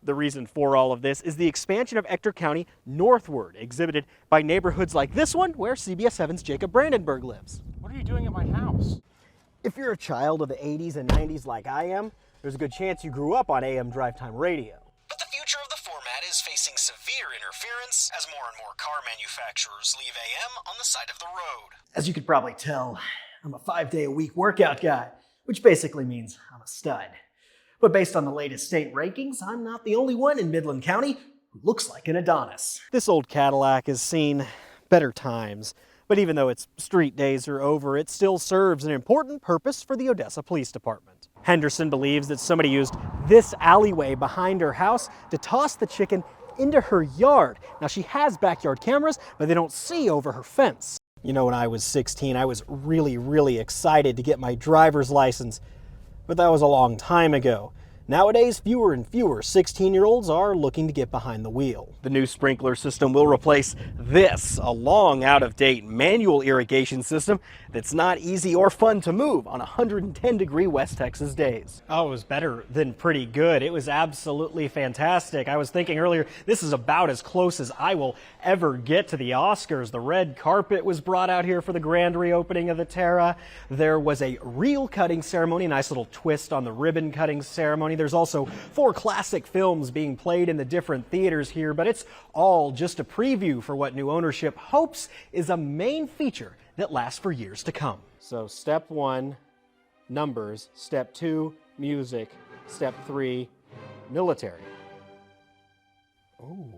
The reason for all of this is the expansion of Ector County northward, exhibited by neighborhoods like this one, where CBS 7's Jacob Brandenburg lives. What are you doing at my house? If you're a child of the 80s and 90s like I am, there's a good chance you grew up on AM drive time radio. But the future of the format is facing severe interference as more and more car manufacturers leave AM on the side of the road. As you could probably tell, I'm a 5-day-a-week workout guy, which basically means I'm a stud. But based on the latest state rankings, I'm not the only one in Midland County who looks like an Adonis. This old Cadillac has seen better times, but even though its street days are over, it still serves an important purpose for the Odessa Police Department. Henderson believes that somebody used this alleyway behind her house to toss the chicken into her yard. Now, she has backyard cameras, but they don't see over her fence. You know, when I was 16, I was really excited to get my driver's license, but that was a long time ago. Nowadays, fewer and fewer 16-year-olds are looking to get behind the wheel. The new sprinkler system will replace this, a long out-of-date manual irrigation system that's not easy or fun to move on 110-degree West Texas days. Oh, it was better than pretty good. It was absolutely fantastic. I was thinking earlier, this is about as close as I will ever get to the Oscars. The red carpet was brought out here for the grand reopening of the Terra. There was a reel cutting ceremony, a nice little twist on the ribbon cutting ceremony. There's also 4 classic films being played in the different theaters here, but it's all just a preview for what new ownership hopes is a main feature that lasts for years to come. So step 1, numbers. Step 2, music. Step 3, military. Oh.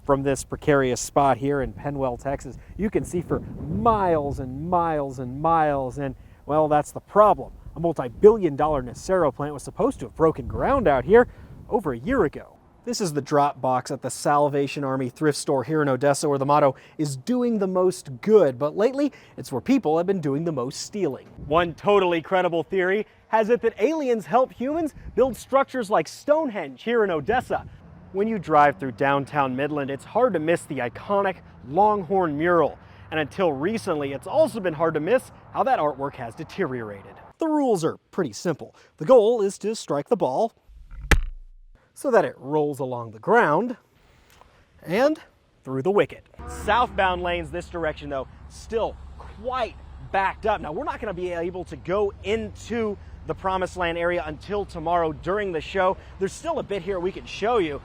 From this precarious spot here in Penwell, Texas, you can see for miles and miles and miles, and well, that's the problem. A multi-billion-dollar Nacero plant was supposed to have broken ground out here over a year ago. This is the drop box at the Salvation Army thrift store here in Odessa, where the motto is doing the most good, but lately it's where people have been doing the most stealing. One totally credible theory has it that aliens help humans build structures like Stonehenge here in Odessa. When you drive through downtown Midland, it's hard to miss the iconic Longhorn mural. And until recently, it's also been hard to miss how that artwork has deteriorated. The rules are pretty simple. The goal is to strike the ball so that it rolls along the ground and through the wicket. Southbound lanes this direction, though, still quite backed up. Now, we're not going to be able to go into the Promised Land area until tomorrow during the show. There's still a bit here we can show you.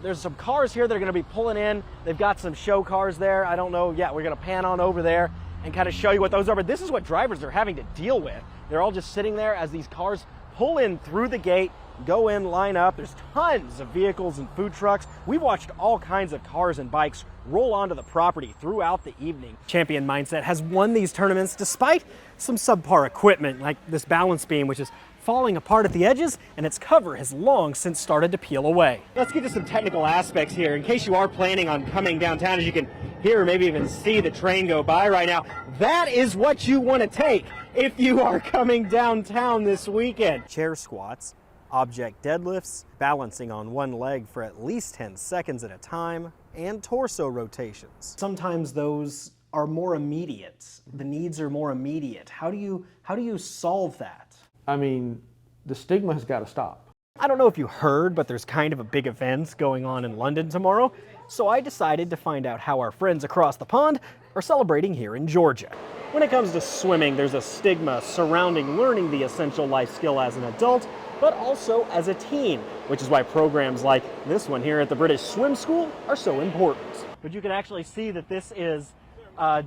There's some cars here that are going to be pulling in. They've got some show cars there. I don't know. Yeah, we're going to pan on over there and kind of show you what those are. But this is what drivers are having to deal with. They're all just sitting there as these cars pull in through the gate, go in, line up. There's tons of vehicles and food trucks. We've watched all kinds of cars and bikes roll onto the property throughout the evening. Champion Mindset has won these tournaments despite some subpar equipment, like this balance beam, which is falling apart at the edges, and its cover has long since started to peel away. Let's get to some technical aspects here. In case you are planning on coming downtown, as you can hear or maybe even see the train go by right now, that is what you want to take if you are coming downtown this weekend. Chair squats, object deadlifts, balancing on one leg for at least 10 seconds at a time, and torso rotations. Sometimes those are more immediate. The needs are more immediate. How do you solve that? I mean, the stigma has got to stop. I don't know if you heard, but there's kind of a big event going on in London tomorrow, so I decided to find out how our friends across the pond are celebrating here in Georgia. When it comes to swimming, there's a stigma surrounding learning the essential life skill as an adult, but also as a teen, which is why programs like this one here at the British Swim School are so important. But you can actually see that this is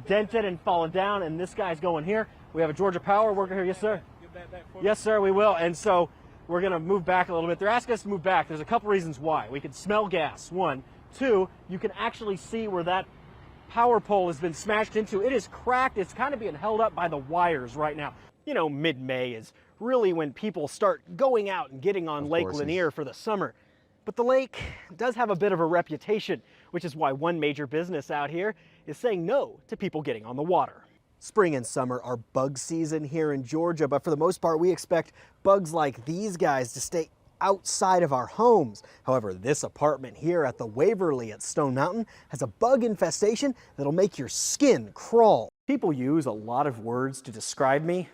dented and fallen down, and this guy's going here. We have a Georgia Power worker here. Yes, sir. Yes, sir, we will. And so we're going to move back a little bit. They're asking us to move back. There's a couple reasons why. We can smell gas, 1. 2, you can actually see where that power pole has been smashed into. It is cracked. It's kind of being held up by the wires right now. You know, mid-May is really when people start going out and getting on Lake Lanier for the summer. But the lake does have a bit of a reputation, which is why one major business out here is saying no to people getting on the water. Spring and summer are bug season here in Georgia, but for the most part, we expect bugs like these guys to stay outside of our homes. However, this apartment here at the Waverly at Stone Mountain has a bug infestation that'll make your skin crawl. People use a lot of words to describe me.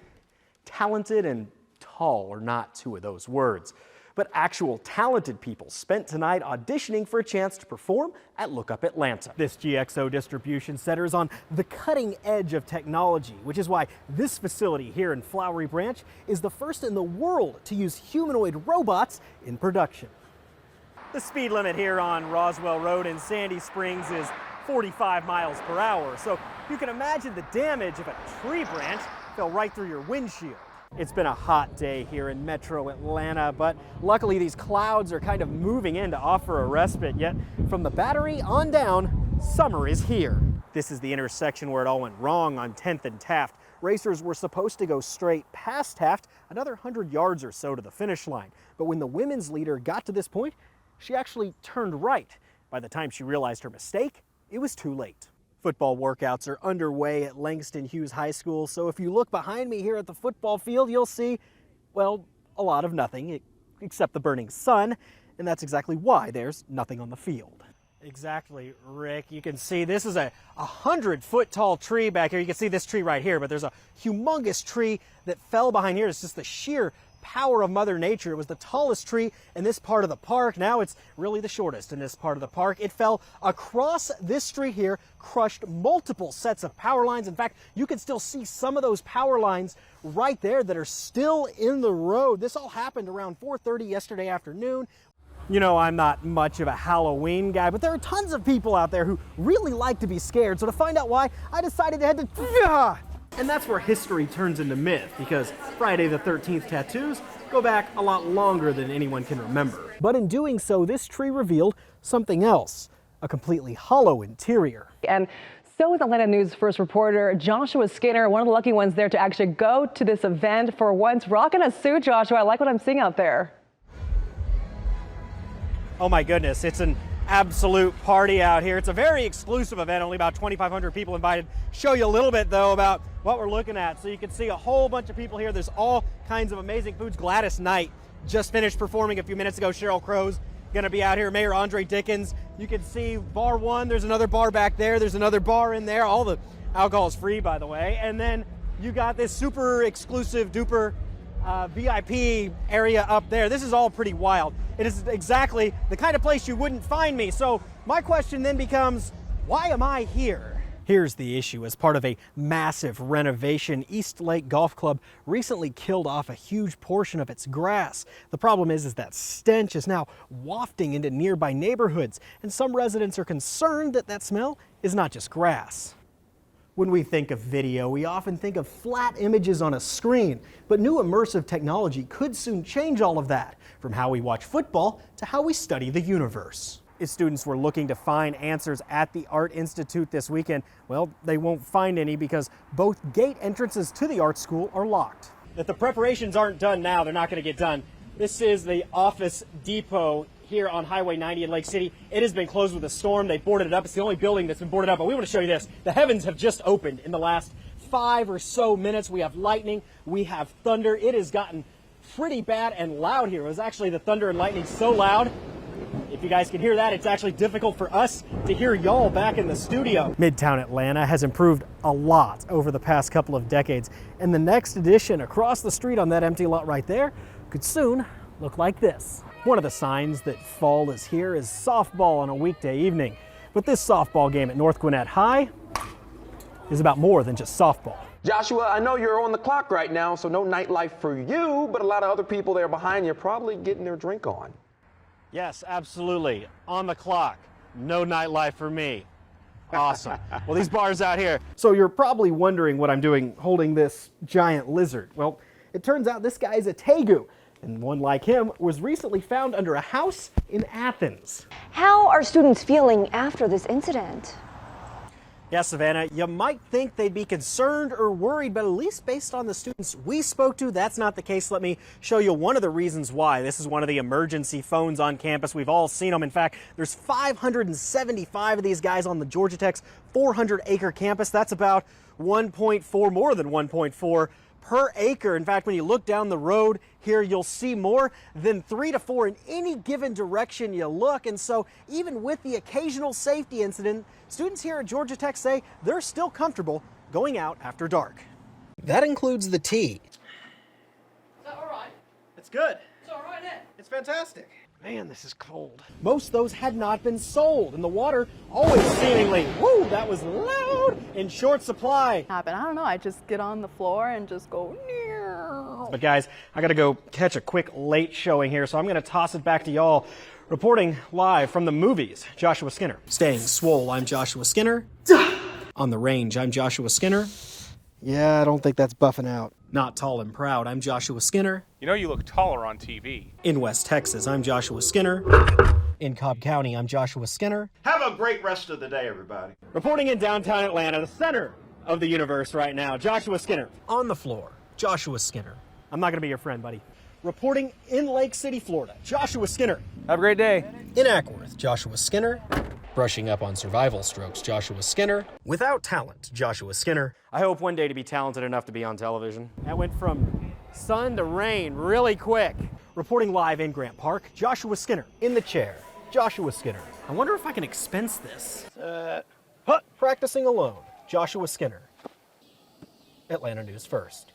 Talented and tall are not two of those words. But actual talented people spent tonight auditioning for a chance to perform at Look Up Atlanta. This GXO distribution center is on the cutting edge of technology, which is why this facility here in Flowery Branch is the first in the world to use humanoid robots in production. The speed limit here on Roswell Road in Sandy Springs is 45 miles per hour, so you can imagine the damage if a tree branch fell right through your windshield. It's been a hot day here in Metro Atlanta, but luckily these clouds are kind of moving in to offer a respite, yet from the Battery on down, summer is here. This is the intersection where it all went wrong on 10th and Taft. Racers were supposed to go straight past Taft, another 100 yards or so to the finish line. But when the women's leader got to this point, she actually turned right. By the time she realized her mistake, it was too late. Football workouts are underway at Langston Hughes High School, so if you look behind me here at the football field, you'll see, well, a lot of nothing except the burning sun, and that's exactly why there's nothing on the field. Exactly, Rick. You can see this is a 100-foot tall tree back here. You can see this tree right here, but there's a humongous tree that fell behind here. It's just the sheer power of Mother Nature. It was the tallest tree in this part of the park. Now it's really the shortest in this part of the park. It fell across this street here, crushed multiple sets of power lines. In fact, you can still see some of those power lines right there that are still in the road. This all happened around 4:30 yesterday afternoon. You know, I'm not much of a Halloween guy, but there are tons of people out there who really like to be scared. So to find out why, I decided to head to... And that's where history turns into myth, because Friday the 13th tattoos go back a lot longer than anyone can remember. But in doing so, this tree revealed something else, a completely hollow interior. And so is Atlanta News first reporter Joshua Skinner, one of the lucky ones there to actually go to this event for once. Rocking a suit, Joshua. I like what I'm seeing out there. Oh my goodness, it's an absolute party out here. It's a very exclusive event, only about 2,500 people invited. Show you a little bit though about what we're looking at. So you can see a whole bunch of people here. There's all kinds of amazing foods. Gladys Knight just finished performing a few minutes ago. Sheryl Crow's gonna be out here. Mayor Andre Dickens. You can see bar one, there's another bar back there. There's another bar in there. All the alcohol is free, by the way. And then you got this super exclusive duper VIP area up there. This is all pretty wild. It is exactly the kind of place you wouldn't find me. So my question then becomes, why am I here? Here's the issue. As part of a massive renovation, East Lake Golf Club recently killed off a huge portion of its grass. The problem is that stench is now wafting into nearby neighborhoods, and some residents are concerned that that smell is not just grass. When we think of video, we often think of flat images on a screen, but new immersive technology could soon change all of that, from how we watch football to how we study the universe. If students were looking to find answers at the Art Institute this weekend, well, they won't find any because both gate entrances to the art school are locked. If the preparations aren't done now, they're not going to get done. This is the office depot here on Highway 90 in Lake City. It has been closed with a storm. They boarded it up. It's the only building that's been boarded up. But we want to show you this. The heavens have just opened in the last 5 or so minutes. We have lightning. We have thunder. It has gotten pretty bad and loud here. It was actually the thunder and lightning so loud. If you guys can hear that, it's actually difficult for us to hear y'all back in the studio. Midtown Atlanta has improved a lot over the past couple of decades. And the next addition across the street on that empty lot right there could soon look like this. One of the signs that fall is here is softball on a weekday evening. But this softball game at North Gwinnett High is about more than just softball. Joshua, I know you're on the clock right now, so no nightlife for you, but a lot of other people there behind you are probably getting their drink on. Yes, absolutely. On the clock. No nightlife for me. Awesome. Well, these bars out here. So you're probably wondering what I'm doing holding this giant lizard. Well, it turns out this guy is a tegu. And one like him was recently found under a house in Athens. How are students feeling after this incident? Yeah, Savannah, you might think they'd be concerned or worried, but at least based on the students we spoke to, that's not the case. Let me show you one of the reasons why. This is one of the emergency phones on campus. We've all seen them. In fact, there's 575 of these guys on the Georgia Tech's 400-acre campus. That's about 1.4, more than 1.4 per acre. In fact, when you look down the road here, you'll see more than 3 to 4 in any given direction you look. And so even with the occasional safety incident, students here at Georgia Tech say they're still comfortable going out after dark. That includes the tea. Is that all right? good. It's fantastic. Man, this is cold. Most of those had not been sold, and the water always seemingly, woo, that was loud, in short supply. Happen. I don't know. I just get on the floor and just go. But guys, I gotta go catch a quick late showing here, so I'm gonna toss it back to y'all. Reporting live from the movies, Joshua Skinner. Staying swole, I'm Joshua Skinner. On the range, I'm Joshua Skinner. Yeah, I don't think that's buffing out. Not tall and proud, I'm Joshua Skinner. You know you look taller on TV. In West Texas, I'm Joshua Skinner. In Cobb County, I'm Joshua Skinner. Have a great rest of the day, everybody. Reporting in downtown Atlanta, the center of the universe right now, Joshua Skinner. On the floor, Joshua Skinner. I'm not gonna be your friend, buddy. Reporting in Lake City, Florida, Joshua Skinner. Have a great day. In Ackworth, Joshua Skinner. Brushing up on survival strokes, Joshua Skinner. Without talent, Joshua Skinner. I hope one day to be talented enough to be on television. That went from sun to rain really quick. Reporting live in Grant Park, Joshua Skinner. In the chair, Joshua Skinner. I wonder if I can expense this. Practicing alone, Joshua Skinner. Atlanta News First.